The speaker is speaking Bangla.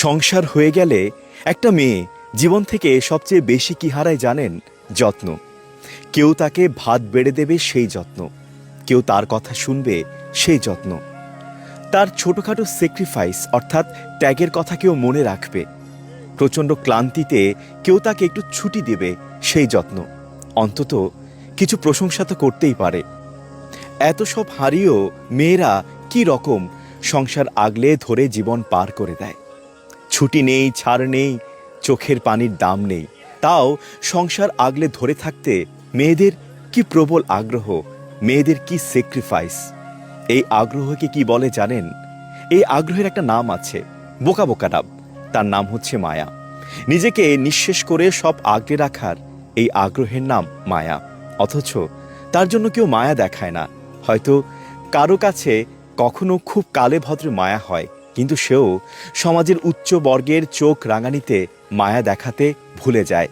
সংসার হয়ে গেলে একটা মেয়ে জীবন থেকে সবচেয়ে বেশি কি হারায় জানেন? যত্ন। কেউ তাকে ভাত বেড়ে দেবে সেই যত্ন, কেউ তার কথা শুনবে সেই যত্ন, তার ছোটখাটো স্যাক্রিফাইস অর্থাৎ ত্যাগের কথা কেউ মনে রাখবে, প্রচণ্ড ক্লান্তিতে কেউ তাকে একটু ছুটি দেবে সেই যত্ন, অন্তত কিছু প্রশংসা তো করতেই পারে। এত সব হারিয়েও মেয়েরা কি রকম সংসার আগলে ধরে জীবন পার করে দেয়। ছুটি নেই, ছাড় নেই, চোখের পানির দাম নেই, তাও সংসার আগলে ধরে থাকতে মেয়েদের কি প্রবল আগ্রহ, মেয়েদের কি স্যাক্রিফাইস। এই আগ্রহকে কি বলে জানেন? এই আগ্রহের একটা নাম আছে, বোকা বোকা নাম। তার নাম হচ্ছে মায়া। নিজেকে নিঃশেষ করে সব আগলে রাখার এই আগ্রহের নাম মায়া। অথচ তার জন্য কেউ মায়া দেখায় না। হয়তো কারো কাছে কখনো খুব কালে ভদ্রে মায়া হয়, কিন্তু সেও সমাজের উচ্চ বর্গের চোখ রাঙানিতে মায়া দেখাতে ভুলে যায়।